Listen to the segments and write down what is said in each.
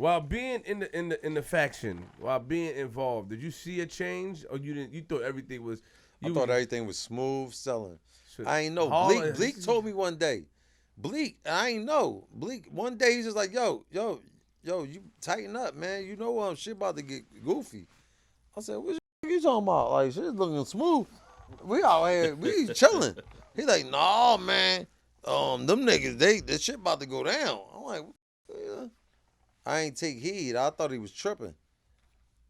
While being in the faction, while being involved, did you see a change, or you didn't? You thought everything was. I thought everything was smooth selling. Shit. I ain't know. Bleek told me one day. Bleek, I ain't know. Bleek, one day he's just like, yo, you tighten up, man. You know shit about to get goofy. I said, what you talking about? Like, shit's looking smooth. We out here, we chilling. He like, nah, man. Them niggas, this shit about to go down. I'm like, yeah. I ain't take heed. I thought he was tripping.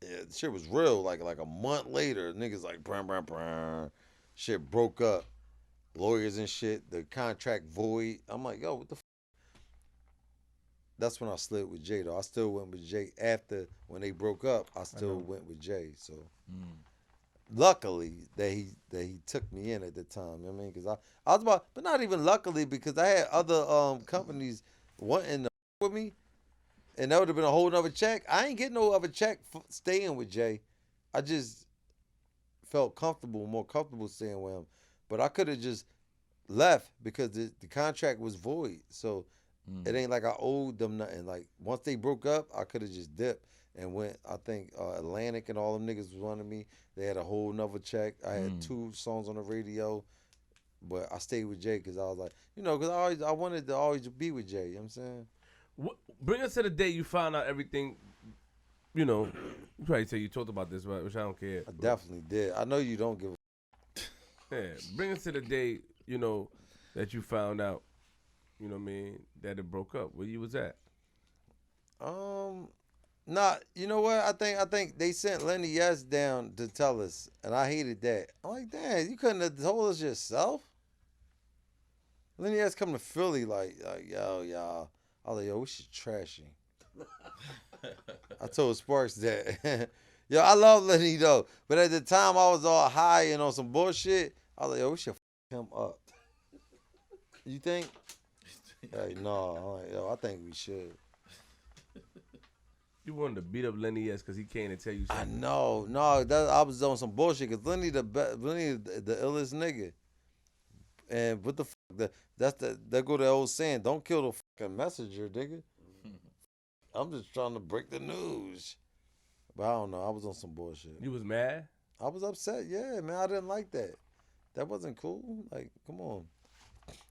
Yeah, the shit was real. Like a month later, niggas like, brr. Shit broke up. Lawyers and shit. The contract void. I'm like, yo, what the f? That's when I slid with Jay, though. I still went with Jay after when they broke up. I still went with Jay. So, luckily that he took me in at the time. You know what I mean, because I was about, but not even luckily because I had other companies wanting to with me, and that would have been a whole nother check. I ain't getting no other check for staying with Jay. I just felt more comfortable staying with him. But I could have just left because the contract was void. So it ain't like I owed them nothing. Like once they broke up, I could have just dipped and went. I think Atlantic and all them niggas was wanting me. They had a whole nother check. I had 2 songs on the radio, but I stayed with Jay because I was like, because I wanted to always be with Jay. You know what I'm saying? Bring us to the day you found out everything. You probably say you talked about this, right? Which I don't care. I definitely did. I know you don't give a. Yeah, bring us to the day, that you found out, you know what I mean, that it broke up. Where you was at? Nah, you know what? I think they sent Lenny S down to tell us, and I hated that. I'm like, damn, you couldn't have told us yourself? Lenny S come to Philly like yo, y'all. I was like, yo, we should trash him. I told Sparks that. Yo, I love Lenny though, but at the time I was all high and on some bullshit. I was like, yo, we should him up. You think? Like, no. I'm like, yo, I think we should. You wanted to beat up Lenny S because he came to tell you something. I know. No, I was on some bullshit because Lenny the illest nigga. And what the fuck? That go to the old saying, don't kill the fucking messenger, nigga. I'm just trying to break the news. But I don't know. I was on some bullshit. You was mad? I was upset. Yeah, man. I didn't like that. That wasn't cool. Like, come on.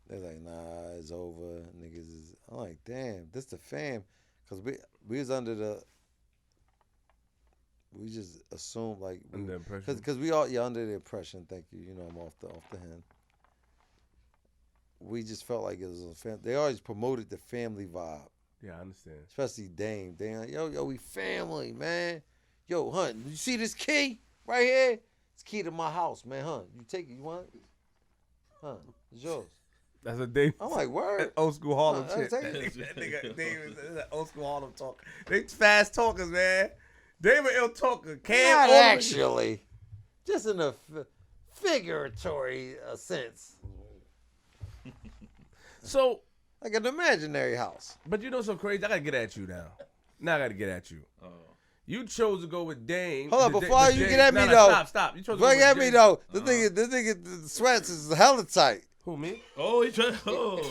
They're like, nah, it's over. Niggas is. I'm like, damn, this the fam. Because we was under the. We just assumed like. Under the impression. Because we all under the impression. Thank you. I'm off the hand. We just felt like it was a family. They always promoted the family vibe. Yeah, I understand. Especially Dame. Like, yo, we family, man. Yo, Hunt, you see this key right here? It's key to my house, man, Hunt. You take it, you want it? Hunt, it's yours. That's a Dame. I'm like, word? Old school Harlem shit. That nigga, Dame is that old school Harlem talk. They fast talkers, man. Dame an ill talker. Not actually. Just in a figuratory sense. So, like an imaginary house. But you know so crazy? I gotta get at you now. Now I gotta get at you. You chose to go with Dame. Hold on, before you get at me though. Stop. You chose to go get at me though. This nigga, the sweats is hella tight. Who, me? Oh, he tried. Oh.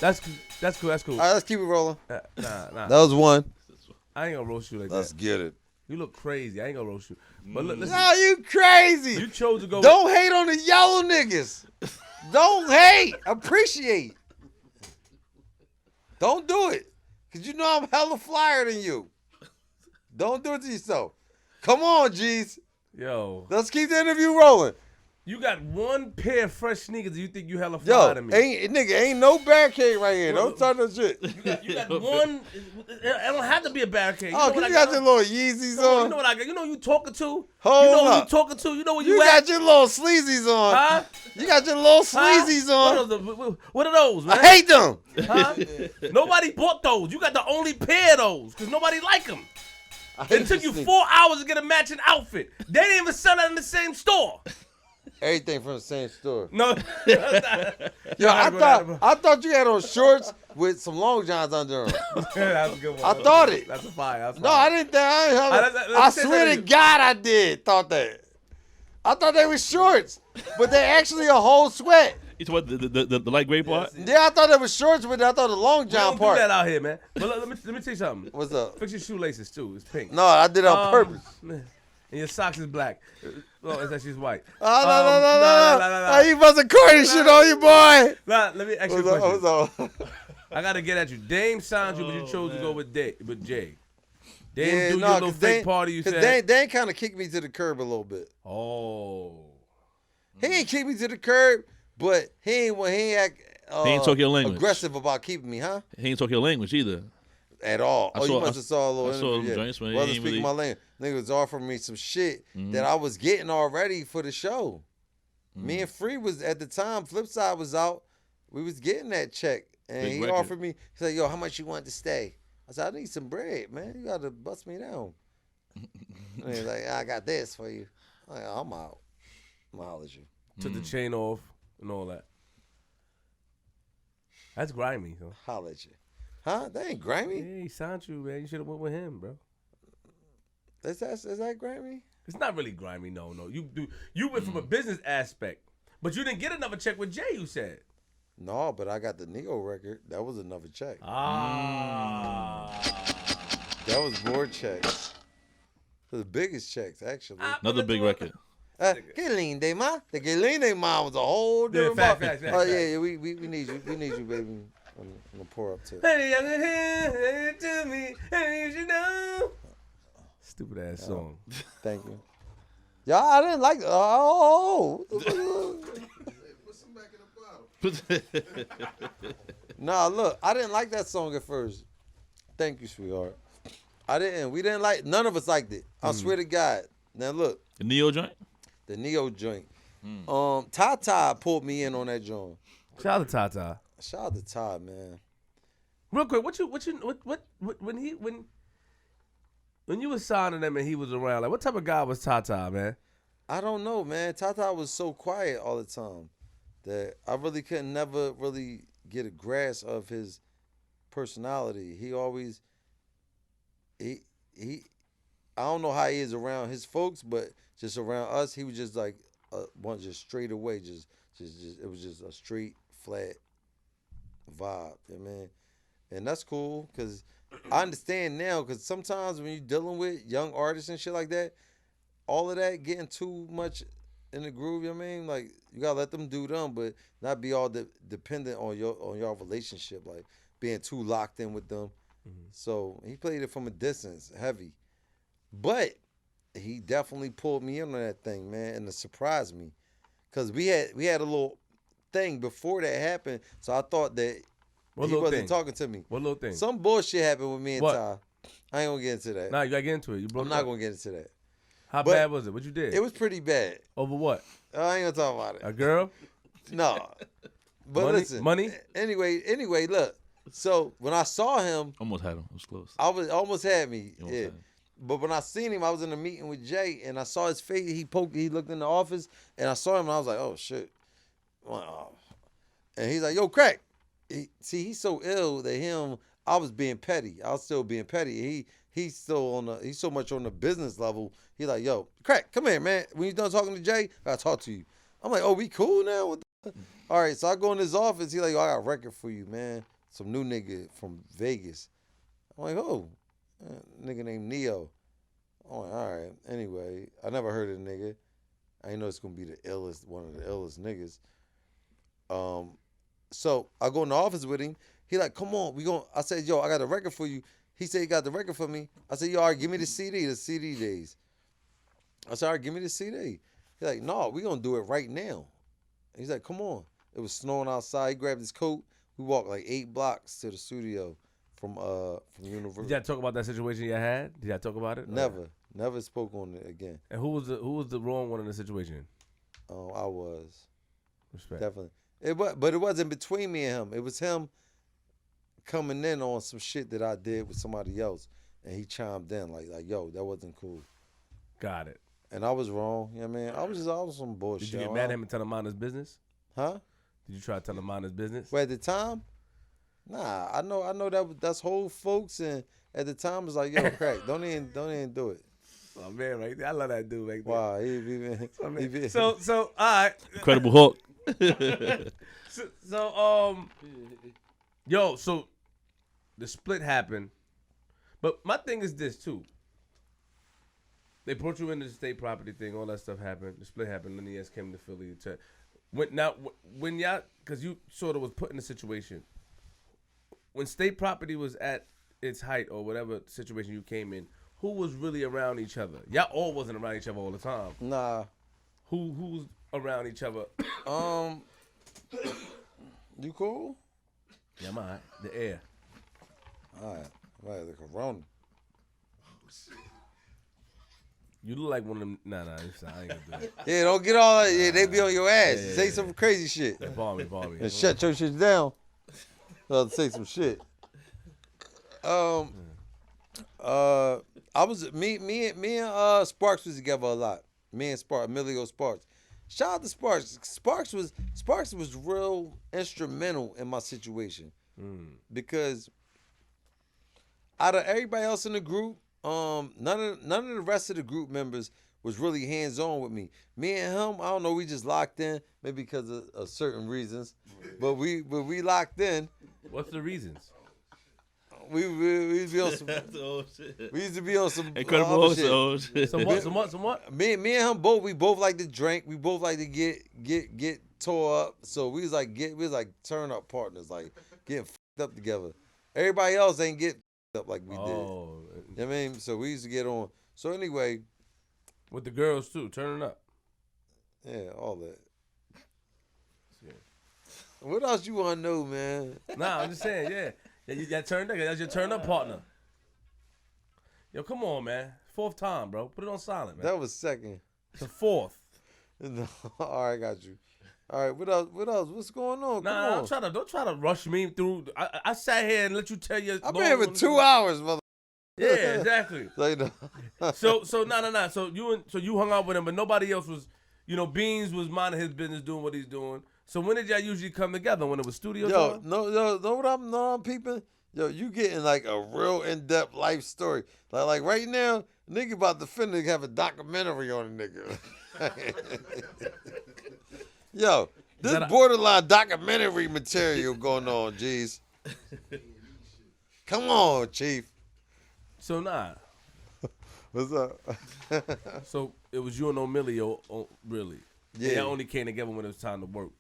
That's cool. All right, let's keep it rolling. Nah. That was one. I ain't gonna roast you like Let's that. get it. You look crazy. I ain't gonna roast you. But listen. No, you crazy. You chose to go. Don't hate on the yellow niggas. Don't hate. Appreciate. Don't do it. Because you know I'm hella flyer than you. Don't do it to yourself. Come on, Jayz. Yo. Let's keep the interview rolling. You got one pair of fresh sneakers and you think you hella fly to me. Ain't no barricade right here. Don't touch that shit. You got one. It don't have to be a barricade. You got your little Yeezys on. You know what I got? You know who you talking to? Hold you know up. who you talking to? You know where you at? You got your little sleazies on. Huh? You got your little sleazies on. What are those, man? I hate them. Huh? Nobody bought those. You got the only pair of those because nobody like them. It took you 4 hours to get a matching outfit. They didn't even sell that in the same store. Everything from the same store. No. Yo, I thought you had on shorts with some long johns under them. That's a good one. I thought it. That's a fire. No, I didn't think. I swear to God I did. Thought that. I thought they were shorts, but they actually a whole sweat. You talking about the light gray part? Yeah, I thought it was shorts, but I thought the long We john don't part. do that out here, man. But let me tell you something. What's up? Fix your shoelaces too. It's pink. No, I did it on purpose. And your socks is black. Oh, it's actually white. Oh, no. You busting corny shit on you, boy. Nah, let me ask you a question. What's up? I gotta get at you. Dame signed you, but you chose to go with Jay. Dame Yeah, do no, your little fake party. You said. Dame kind of kicked me to the curb a little bit. Oh. He ain't kick me to the curb, but he ain't talk your language. aggressive about keeping me, huh? He ain't talk your language either. At all. You must have saw a little interview. Joints, man. Wasn't speaking my language. Nigga was offering me some shit that I was getting already for the show. Me and Free was, at the time, Flipside was out. We was getting that check. And Big he record. offered me, he said, yo, how much you want to stay? I said, I need some bread, man. You got to bust me down. And he's like, I got this for you. I'm like, I'm out. I'm out at you. Took the chain off and all that. That's grimy, huh? Holla at you. Huh? That ain't grimy? Yeah, he signed you, man. You should have went with him, bro. Is that grimy? It's not really grimy, no. You went from a business aspect, but you didn't get another check with Jay. You said. No, but I got the Neo record. That was another check. That was more checks. The biggest checks, actually. Another big record. Que linda, ma. The que linda, ma was a whole different. Fact. Oh yeah, we need you. We need you, baby. I'm gonna pour up to. Hey, to me, hey, you should know. Stupid ass song. Thank you. Y'all, I didn't like. Oh. Nah, look, I didn't like that song at first. Thank you, sweetheart. I didn't. We didn't like. None of us liked it. I swear to God. Now look. The Neo joint? The Neo joint. TyTy pulled me in on that joint. Shout out to TyTy. Shout out to Ty, man. Real quick, when you was signing him and he was around, like what type of guy was TyTy, man? I don't know, man. TyTy was so quiet all the time that I really couldn't never really get a grasp of his personality. He always I don't know how he is around his folks, but just around us, he was just like one just straight away, just it was just a straight flat vibe, you know what I mean? And that's cool because I understand now because sometimes when you're dealing with young artists and shit like that, all of that getting too much in the groove, you know what I mean? Like you gotta let them do them, but not be all dependent on your relationship, like being too locked in with them. So he played it from a distance, heavy. But he definitely pulled me in on that thing, man, and it surprised me. Cause we had a little thing before that happened, so I thought that he wasn't talking to me. What little thing? Some bullshit happened with me and What? Ty. I ain't gonna get into that. Nah, you gotta get into it. You broke I'm not up. gonna get into that. How But bad was it? What you did? It was pretty bad. Over what? I ain't gonna talk about it. A girl? No. But Money? listen. Money? Anyway, look. So when I saw him, Almost had him. It was close. almost had me. Almost Yeah. had him. But when I seen him, I was in a meeting with Jay, and I saw his face. He looked in the office, and I saw him, and I was like, oh shit. Wow. And he's like, yo, Crakk. He's so ill that I was being petty. I was still being petty. He's so much on the business level. He's like, yo, Crakk, come here, man. When you done talking to Jay, I gotta talk to you. I'm like, oh, we cool now? What the? All right, so I go in his office. He's like, yo, I got a record for you, man. Some new nigga from Vegas. I'm like, oh, nigga named Neo. I'm like, all right. Anyway, I never heard of the nigga. I didn't know it's gonna be one of the illest niggas. So I go in the office with him. He like, come on, I said, yo, I got a record for you. He said he got the record for me. I said, yo, all right, give me the CD days. I said, all right, give me the CD. He's like, no, we gonna do it right now. He's like, come on. It was snowing outside. He grabbed his coat. We walked like 8 blocks to the studio from Universal. Did y'all talk about that situation you had? Did y'all talk about it? Never spoke on it again. And who was the wrong one in the situation? Oh, I was. Respect. Definitely. But it wasn't between me and him. It was him coming in on some shit that I did with somebody else, and he chimed in like yo, that wasn't cool. Got it. And I was wrong. You know what I mean? I was on some bullshit. Did you get mad at him and tell him mind his business? Huh? Did you try to tell him mind his business? Well, at the time, nah. I know that's whole folks, and at the time it was like, yo, Crakk, don't even do it. Oh man, right there. I love that dude right there. Wow, he So all right. Incredible Hulk. So the split happened, but my thing is this too. They brought you into the state property thing, all that stuff happened. The split happened. Lenny S came to Philly. When y'all, because you sort of was put in a situation when state property was at its height or whatever situation you came in. Who was really around each other? Y'all all wasn't around each other all the time. Nah. Who's around each other? You cool? Yeah, I'm all right. The air. All right, the corona. You look like one of them. Nah, I ain't gonna do that. Yeah, don't get all that. Yeah, they be on your ass. Say some crazy shit. Yeah, bar me. And shut your shit down. I'll say some shit. I was me and Sparks was together a lot. Me and Emilio Sparks. Shout out to Sparks. Sparks was real instrumental in my situation because out of everybody else in the group, none of the rest of the group members was really hands on with me. Me and him, I don't know, we just locked in, maybe because of certain reasons, but we locked in. What's the reasons? We used to be on some. We used to be on some incredible shit. Some what? Me and him both. We both like to drink. We both like to get tore up. So we was like turn up partners, like getting fucked up together. Everybody else ain't get fucked up like we did. You know what I mean? So we used to get on. So anyway, with the girls too, turning up. Yeah, all that. Yeah. What else you want to know, man? Nah, I'm just saying, yeah. You got turned up. That's your turn up partner. Yo, come on, man. Fourth time, bro. Put it on silent, man. That was second. It's the fourth. No. All right, got you. All right, what else? What's going on? Nah, don't try to rush me through. I sat here and let you tell your. I've been here for 2 hours, mother. Yeah, exactly. Like, So nah. So you hung out with him, but nobody else was. Beans was minding his business, doing what he's doing. So when did y'all usually come together? When it was studio time? Know what I'm peeping? Yo, you getting like a real in-depth life story. Like right now, nigga about to finna have a documentary on a nigga. Yo, this borderline documentary material going on, Jayz. Come on, Chief. So nah. What's up? So it was you and Emilio, really? Yeah. And y'all only came together when it was time to work.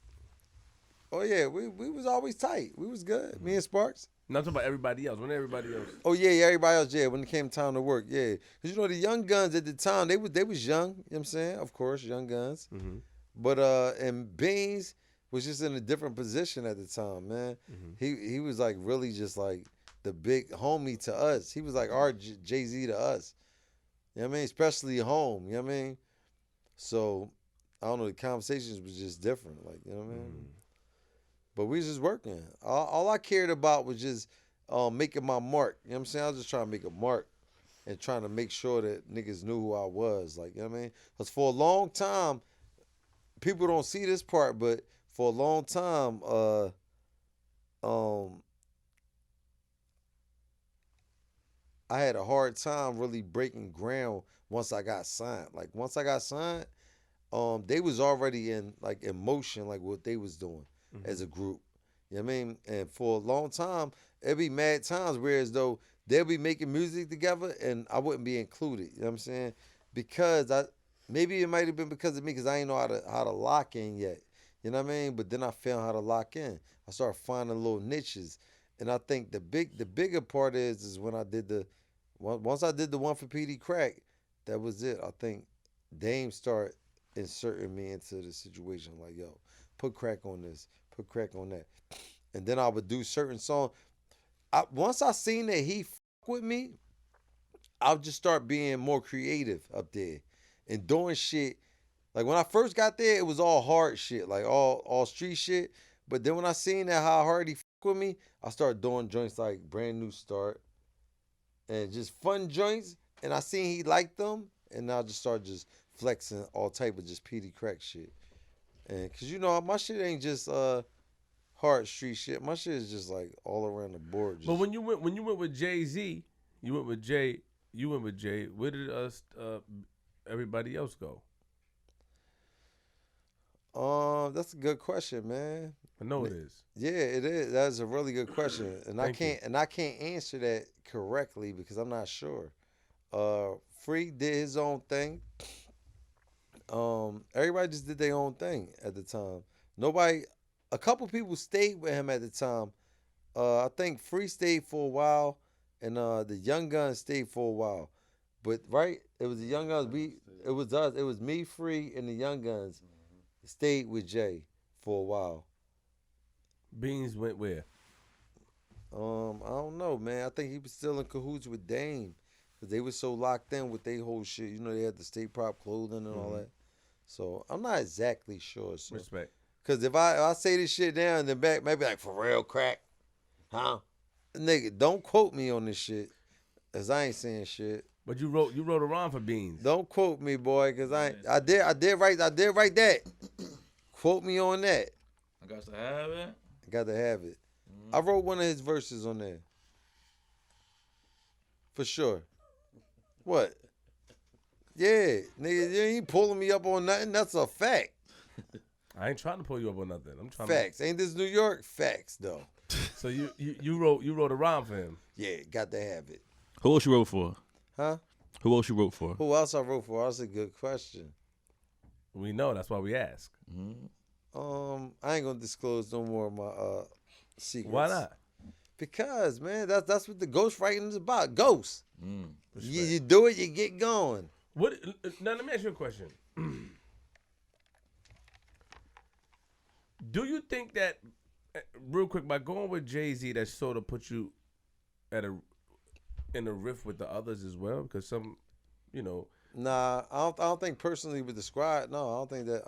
Oh yeah, we was always tight. We was good. Me and Sparks. No, I'm talking about everybody else. When everybody else. Oh yeah, everybody else. Yeah, when it came time to work. Yeah, because the young guns at the time they was young. You know what I'm saying? Of course, young guns. Mm-hmm. But and Beans was just in a different position at the time, man. Mm-hmm. He was like really just like the big homie to us. He was like our Jay-Z to us. You know what I mean? Especially home. You know what I mean? So I don't know. The conversations was just different. Like, you know what I mean? But we was just working. All I cared about was just making my mark. You know what I'm saying? I was just trying to make a mark and trying to make sure that niggas knew who I was. Like, you know what I mean? Because for a long time, people don't see this part, but for a long time, I had a hard time really breaking ground once I got signed. Like, once I got signed, they was already in motion, like what they was doing as a group. You know what I mean? And for a long time, it'd be mad times where as though they'll be making music together and I wouldn't be included. You know what I'm saying? Because maybe it might have been because of me, because I didn't know how to lock in yet. You know what I mean? But then I found how to lock in. I started finding little niches. And I think the bigger part is when I did once I did the one for Peedi Crakk, that was it. I think Dame started inserting me into the situation. Like, yo, put Crack on this, put Crack on that. And then I would do certain songs. Once I seen that he fuck with me, I'll just start being more creative up there and doing shit. Like when I first got there, it was all hard shit, like all street shit. But then when I seen that how hard he fuck with me, I started doing joints like Brand New Start and just fun joints. And I seen he liked them, and I just started just flexing all type of just Peedi Crakk shit. And cause my shit ain't just hard street shit. My shit is just like all around the board. But when you went with Jay-Z, you went with Jay. Where did everybody else go? That's a good question, man. I know it is. Yeah, it is. That's a really good question, and Thank you. I can't answer that correctly because I'm not sure. Free did his own thing. Everybody just did their own thing at the time. Nobody, a couple people stayed with him at the time. I think Free stayed for a while, and the Young Guns stayed for a while. But right, it was the Young Guns. It was us. It was me, Free, and the Young Guns stayed with Jay for a while. Beans went where? I don't know, man. I think he was still in cahoots with Dame because they were so locked in with their whole shit. You know, they had the state prop clothing and all that. So I'm not exactly sure. So. Respect. Because if I say this shit down and then back, maybe like, for real, crack, huh? Nigga, don't quote me on this shit, cause I ain't saying shit. But you wrote a rhyme for Beans. Don't quote me, boy, cause I did write that. Quote me on that. I got to have it. I got to have it. I wrote one of his verses on there. For sure. What? Yeah, nigga, you ain't pulling me up on nothing. That's a fact. I ain't trying to pull you up on nothing. I'm trying. Facts. Ain't this New York? Facts, though. So you wrote a rhyme for him. Yeah, got to have it. Who else you wrote for? Huh? Who else you wrote for? Who else I wrote for? That's a good question. We know. That's why we ask. I ain't gonna disclose no more of my secrets. Why not? Because, man, that's what the ghost writing is about. Ghosts. Respect. You do it, you get going. What? Now let me ask you a question. Do you think that, real quick, by going with Jay-Z, that sort of put you in a rift with the others as well? Because some, you know. Nah, I don't think personally with the squad. No, I don't think that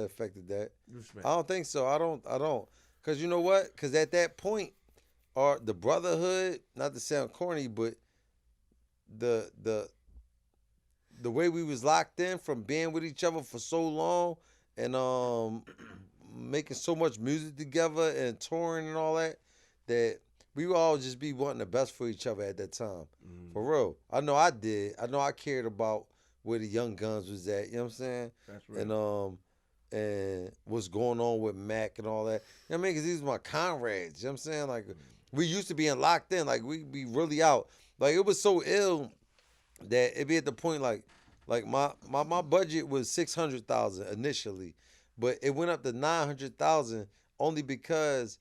affected that. Respect. I don't think so. I don't. Cause you know what? Cause at that point, the brotherhood, not to sound corny, but the way we was locked in from being with each other for so long and making so much music together and touring and all that we would all just be wanting the best for each other at that time. For real. I know I did. I know I cared about where the Young Guns was at, you know what I'm saying? That's right. And what's going on with Mac and all that. You know what I mean? Because these were my comrades, you know what I'm saying? Like, we used to being locked in. Like, we be really out. Like, it was so ill that it be at the point, like my budget was $600,000 initially, but it went up to $900,000 only because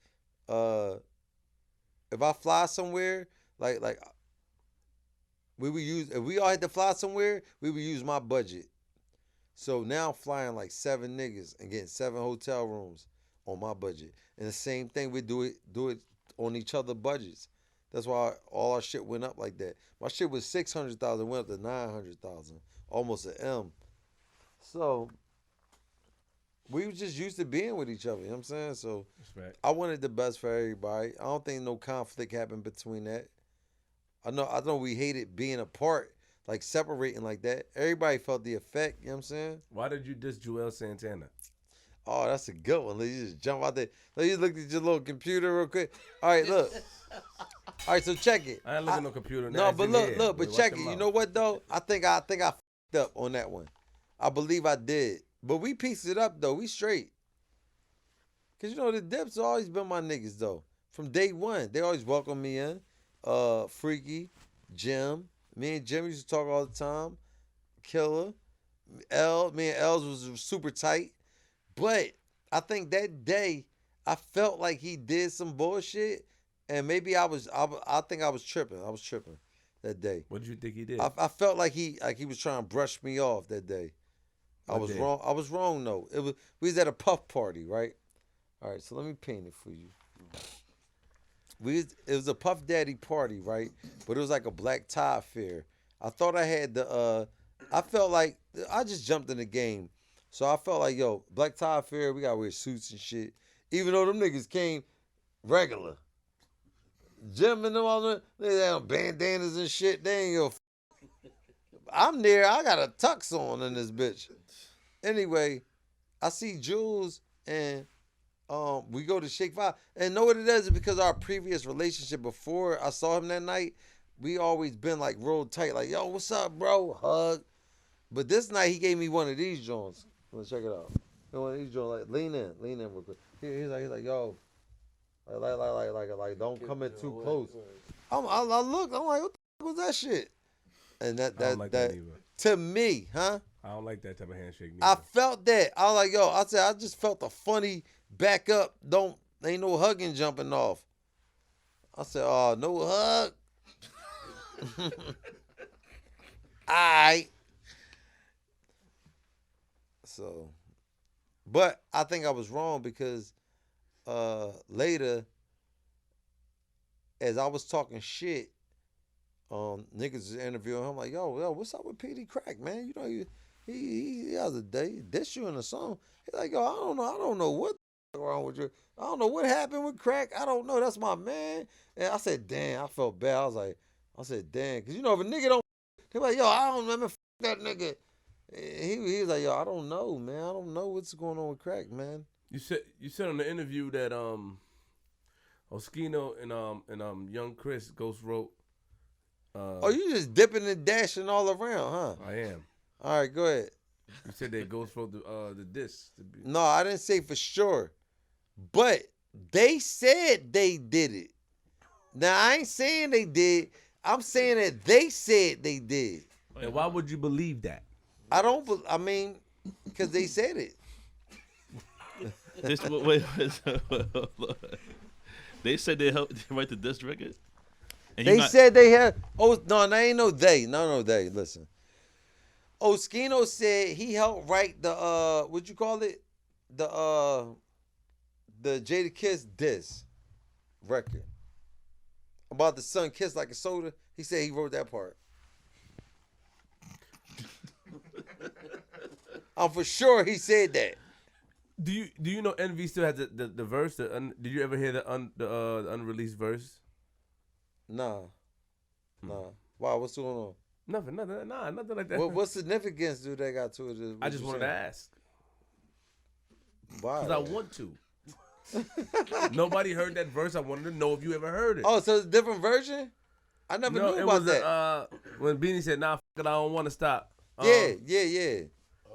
if I fly somewhere, like we would use, if we all had to fly somewhere, we would use my budget. So now I'm flying like 7 niggas and getting 7 hotel rooms on my budget. And the same thing, we do it on each other's budgets. That's why all our shit went up like that. My shit was $600,000, went up to $900,000, almost an M. So we was just used to being with each other, you know what I'm saying? So Respect. I wanted the best for everybody. I don't think no conflict happened between that. I know we hated being apart, like separating like that. Everybody felt the effect, you know what I'm saying? Why did you diss Juelz Santana? Oh, that's a good one. Let you just jump out there. Let you look at your little computer real quick. All right, look. All right, so check it. I ain't looking at no computer. No, but look, but check it. You You know what though? I think I fucked up on that one. I believe I did. But we pieced it up though. We straight. Cause you know the Dips always been my niggas though. From day one. They always welcome me in. Freaky, Jim. Me and Jim used to talk all the time. Killer. Me and Els was super tight. But I think that day I felt like he did some bullshit, and maybe I think I was tripping. I was tripping that day. What did you think he did? I felt like he was trying to brush me off that day. I was wrong. I was wrong though. We was at a puff party, right? All right, so let me paint it for you. It was a Puff Daddy party, right? But it was like a black tie affair. I thought I had I felt like I just jumped in the game. So I felt like, yo, black tie affair, we gotta wear suits and shit. Even though them niggas came regular. Jim and them all them, they had bandanas and shit. They ain't I'm there, I got a tux on in this bitch. Anyway, I see Juelz and we go to Shake 5. And know what it is? Because our previous relationship before I saw him that night, we always been like real tight. Like, yo, what's up, bro? Hug. But this night he gave me one of these joints. Let's check it out. And when he's doing like lean in real quick. He's like, yo, like, don't come in too close. I looked, I'm like, what the fuck was that shit? And I don't like that either. to me, huh? I don't like that type of handshake. Neither. I felt that. I was like, yo, I said, I just felt a funny back up. Ain't no hugging jumping off. I said, oh, no hug. Alright. So, but I think I was wrong because later, as I was talking shit, niggas was interviewing him like, yo, what's up with Peedi Crakk, man? You know, he has a day diss you in a song. He's like, yo, I don't know what the wrong with you. I don't know what happened with Crakk. I don't know. That's my man. And I said, damn, I felt bad. I said, damn, because you know if a nigga don't, he like, yo, I don't remember that nigga. He was like, yo, I don't know, man. I don't know what's going on with Crakk, man. You said on the interview that Oskino and Young Chris Ghost wrote. Oh, you just dipping and dashing all around, huh? I am. All right, go ahead. You said that Ghost wrote the diss. No, I didn't say for sure, but they said they did it. Now I ain't saying they did. I'm saying that they said they did. And why would you believe that? I mean, because they said it. They said they helped write the diss record. They said they had. Oh no, there ain't no they. No they. Listen, Oskino said he helped write the what you call it, the Jadakiss diss record about the son kiss like a soda. He said he wrote that part. I'm for sure he said that. Do you know Envy still has the verse? Did you ever hear the unreleased verse? Nah. Why? What's going on? Nothing like that. What significance do they got to it? I just wanted to ask. Why? Because I want to. Nobody heard that verse. I wanted to know if you ever heard it. Oh, so it's a different version? I never knew about that. When Beanie said, "Nah, f it, I don't want to stop." Yeah.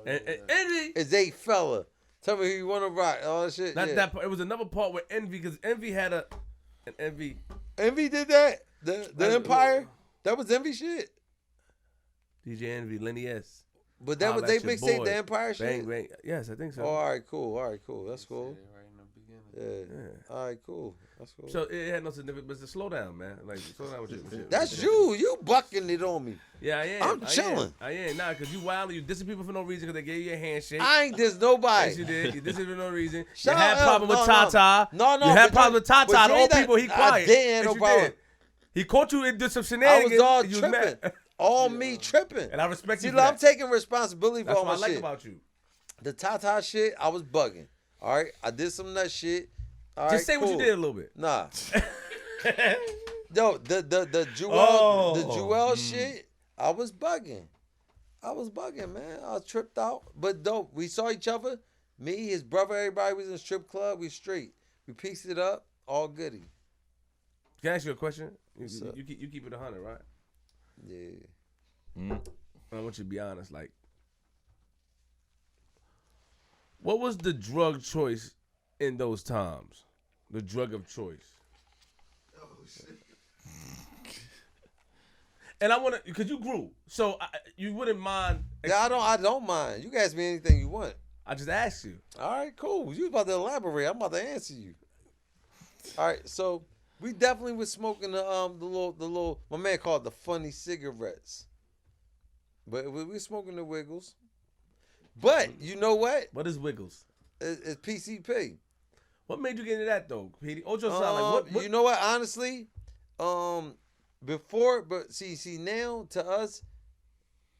And Envy It's a fella. Tell me who you want to rock. All that shit. Not that part. It was another part where Envy, because Envy had an Envy. Envy did that? The Empire? That was Envy shit? DJ Envy, Lenny S. But that was they mixtape the Empire shit? Bang. Yes, I think so. Oh, all right, cool. That's cool. Yeah. All right, cool. That's cool. So it had no significance, but it's a slow down, man. Like, slow down with your shit. That's you. You bucking it on me. Yeah, I am. I'm chilling. I am. Nah, because you wild and you dissing people for no reason because they gave you a handshake. I ain't diss nobody. Yes, you did. You dissing for no reason. Shut you had up. problem with TyTy. No. You had problem with TyTy. The old people, he quiet. I didn't have no problem. He caught you into some I shenanigans. was all tripping. All me tripping. And I respect you. See, I'm taking responsibility for That's all my what I like shit. about you. The TyTy shit, I was bugging. All right, I did some nut shit. All right, just say what you did a little bit. Nah. Yo, the Juelz shit, I was bugging. Man. I was tripped out. But dope. We saw each other. Me, his brother, everybody was in the strip club. We straight. We pieced it up. All goody. Can I ask you a question? You keep it 100, right? Yeah. I want you to be honest. Like, what was the drug choice in those times? The drug of choice. Oh shit. And I want to, because you grew, so you wouldn't mind. Yeah, I don't mind. You can ask me anything you want. I just asked you. All right, cool. You about to elaborate. I'm about to answer you. All right, so we definitely was smoking the little my man called the funny cigarettes. But we smoking the Wiggles. But you know what? What is Wiggles? It's PCP. What made you get into that though, Peedi? Ojo sound like what? You know what? Honestly, before, but see now to us,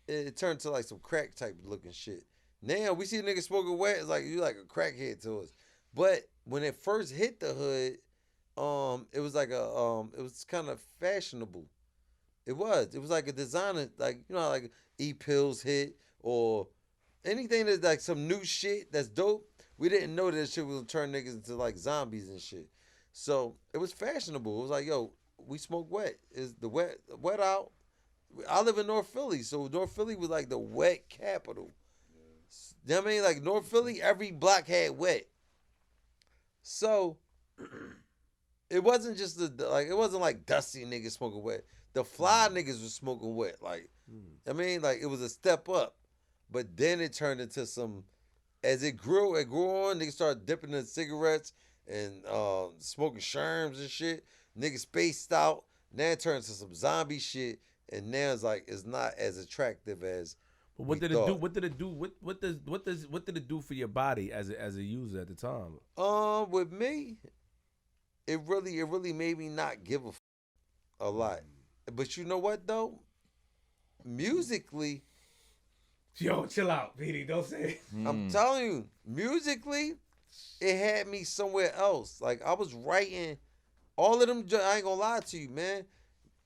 it turned to like some crack type looking shit. Now we see a nigga smoking wet, it's like you like a crackhead to us. But when it first hit the hood, it was like it was kind of fashionable. It was like a designer, like you know, like E-pills hit or anything that's like some new shit that's dope. We didn't know that shit was gonna turn niggas into like zombies and shit. So it was fashionable. It was like, yo, we smoke wet. Is the wet out? I live in North Philly, so North Philly was like the wet capital. You know what I mean? Like North Philly, every block had wet. So it wasn't just it wasn't like dusty niggas smoking wet. The fly niggas was smoking wet. Like, I mean, like it was a step up. But then it turned into some, as it grew on, niggas started dipping in cigarettes and smoking sherms and shit. Niggas spaced out. Now it turned to some zombie shit. And now it's not as attractive as. But what did it do? What did it do? What did it do for your body as a user at the time? With me, it really made me not give a lot. But you know what though? Musically, yo, chill out, Peedi. Don't say it. I'm telling you, musically, it had me somewhere else. Like I was writing all of them. I ain't gonna lie to you, man.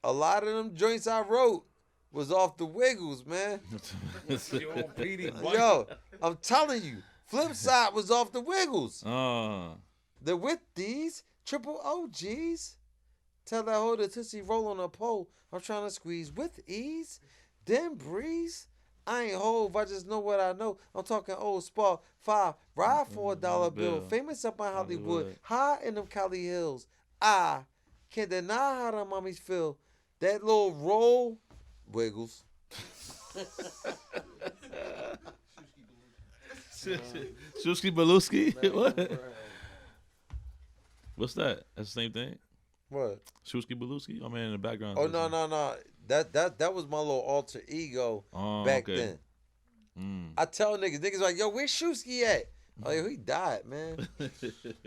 A lot of them joints I wrote was off the Wiggles, man. Yo, I'm telling you, Flip Side was off the Wiggles. The with these triple OGs. Tell that hoe the Tootsie roll on a pole. I'm trying to squeeze with ease. Then breeze. I ain't Hove, I just know what I know. I'm talking old Spark 5. Ride for a dollar bill. Famous up in Hollywood. High in them Cali Hills. I can't deny how the mommies feel. That little roll, Wiggles. Shusky Baluski? What? What's that? That's the same thing? What? Shusky Baluski? Oh, man, in the background. Oh, no. That was my little alter ego back then. I tell niggas like, yo, where's Shusky at? Oh, yo, he died, man.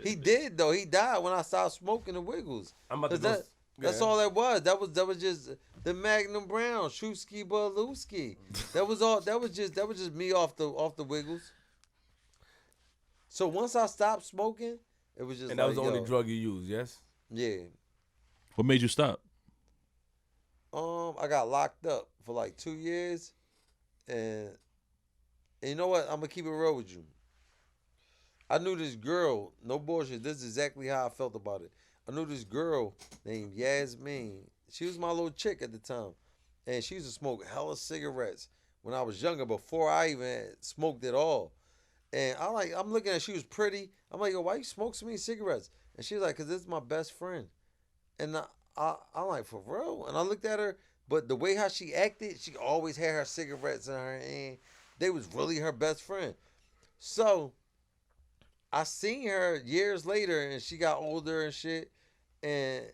He did, though. He died when I stopped smoking the Wiggles. That's all that was. That was just the Magnum Brown, Shusky Baluski. That was just me off the Wiggles. So once I stopped smoking, it was just. And that was the only drug you used, yes? Yeah. What made you stop? I got locked up for like 2 years, and you know what? I'm gonna keep it real with you. I knew this girl. No bullshit. This is exactly how I felt about it. I knew this girl named Yasmin. She was my little chick at the time. And she used to smoke hella cigarettes when I was younger, before I even smoked at all. And I'm looking at her, she was pretty. I'm like, yo, why you smoke so many cigarettes? And she was like, because this is my best friend. And I'm like, for real? And I looked at her, but the way how she acted, she always had her cigarettes in her hand. They was really her best friend. So I seen her years later, and she got older and shit. And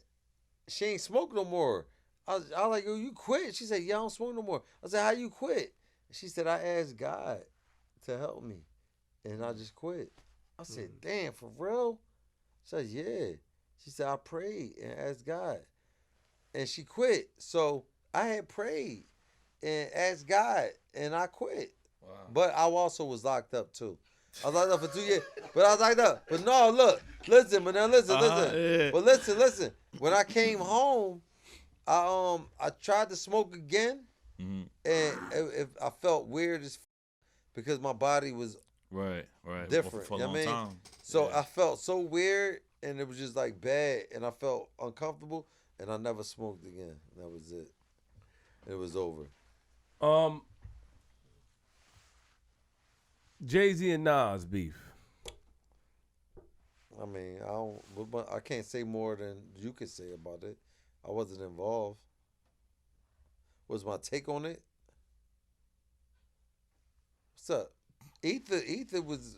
she ain't smoke no more. I was like, yo, you quit? She said, yeah, I don't smoke no more. I said, how you quit? She said, I asked God to help me, and I just quit. I said, damn, for real? She said, yeah. She said, I prayed and asked God, and she quit. So I had prayed and asked God, and I quit. Wow. But I also was locked up too. I was locked up for 2 years. But I was locked up. But no, look, listen. But now listen. Yeah. But listen. When I came home, I tried to smoke again, and I felt weird as because my body was right different. For a you know long what I mean? time. So I felt so weird, and it was just like bad, and I felt uncomfortable, and I never smoked again. That was it. It was over. Jay-Z and Nas beef. I mean, I can't say more than you could say about it. I wasn't involved. What's my take on it? What's up? Ether was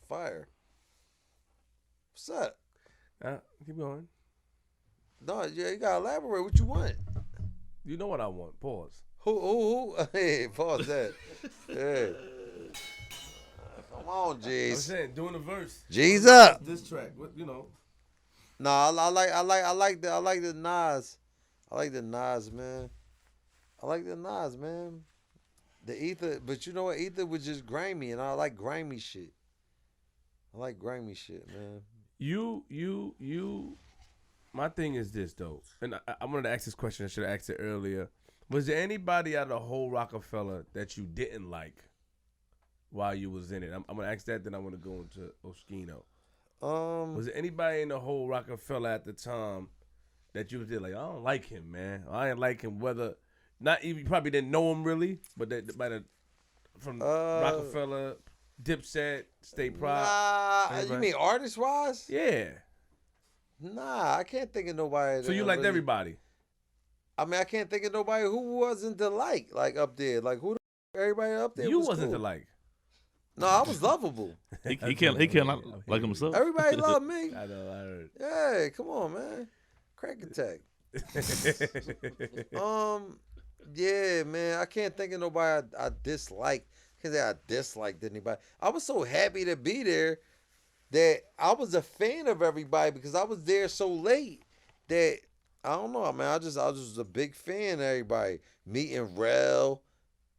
fire. What's up? Keep going. No, yeah, you gotta elaborate. What you want? You know what I want. Pause. Who? Hey, pause that. Yeah. Come on, Jayz. I'm saying, doing the verse. Jayz up. This track, you know. No, I like the Nas. I like the Nas, man. The Ether, but you know what? Ether was just grimy, and I like grimy shit. Man. My thing is this, though. And I wanted to ask this question. I should have asked it earlier. Was there anybody out of the whole Rocafella that you didn't like while you was in it? I'm going to ask that, then I want to go into Oskino. Was there anybody in the whole Rocafella at the time that you did like, I don't like him, man. I didn't like him, whether, not even, you probably didn't know him really, but that might have from Rocafella, Dipset, State Prop. Nah, Everybody. you mean artist wise? Yeah. Nah, I can't think of nobody. So you liked everybody? I mean, I can't think of nobody who wasn't the like up there. Like who? Everybody up there. You was wasn't cool. the like. No, I was lovable. He can't like himself. Everybody loved me. I know. I heard. Yeah, come on, man. Crack attack. Yeah, man. I can't think of nobody I disliked. Can't say I disliked anybody. I was so happy to be there that I was a fan of everybody because I was there so late that I don't know, man. I was a big fan of everybody. Meeting Rel,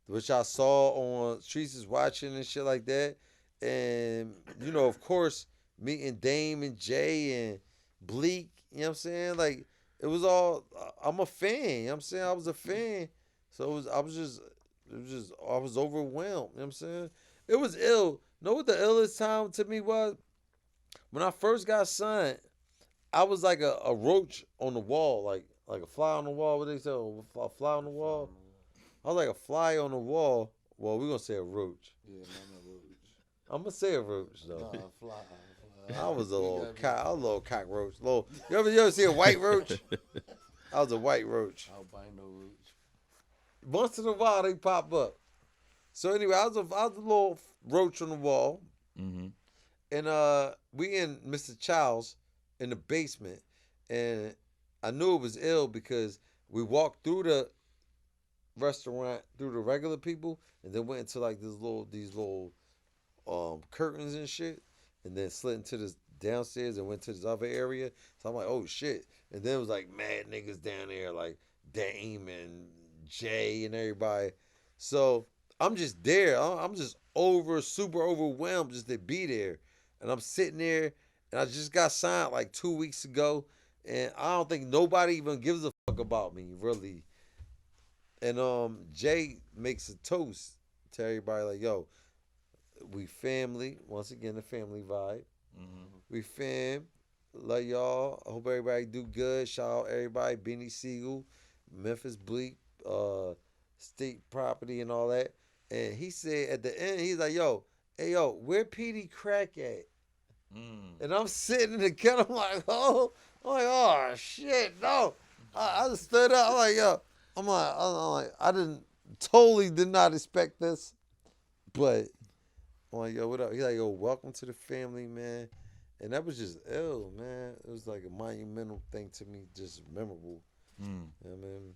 which I saw on Streets is Watching and shit like that. And, you know, of course, meeting Dame and Jay and Bleek, you know what I'm saying? Like, it was all, I'm a fan, you know what I'm saying? I was a fan. So I was overwhelmed, you know what I'm saying? It was ill. Know what the illest time to me was? When I first got signed, I was like a roach on the wall, like a fly on the wall. What they say, a fly on the wall? I was like a fly on the wall. Well, we're going to say a roach. Yeah, I'm a roach. I'm going to say a roach, though. Nah, fly. I was a little cockroach. You ever see a white roach? I was a white roach. Albino roach. Once in a while, they pop up. So anyway, I was a little roach on the wall. Mm-hmm. And we in Mr. Child's in the basement. And I knew it was ill because we walked through the restaurant, through the regular people, and then went into like these little curtains and shit, and then slid into this downstairs and went to this other area. So I'm like, oh shit. And then it was like mad niggas down there, like Dame and Jay and everybody. So I'm just there. I'm just super overwhelmed just to be there. And I'm sitting there, and I just got signed like 2 weeks ago, and I don't think nobody even gives a fuck about me, really. And Jay makes a toast to everybody like, yo, we family. Once again, the family vibe. Mm-hmm. We fam. Love y'all. I hope everybody do good. Shout out everybody. Benny Siegel, Memphis Bleek, State Property and all that. And he said at the end, he's like, hey, where Peedi Crakk at? And I'm sitting in the kennel, I'm like, oh, shit, no. I just stood up. I'm like, yo. I'm like, I did not expect this. But I'm like, yo, what up? He's like, yo, welcome to the family, man. And that was just ill, man. It was like a monumental thing to me, just memorable. You know what I mean?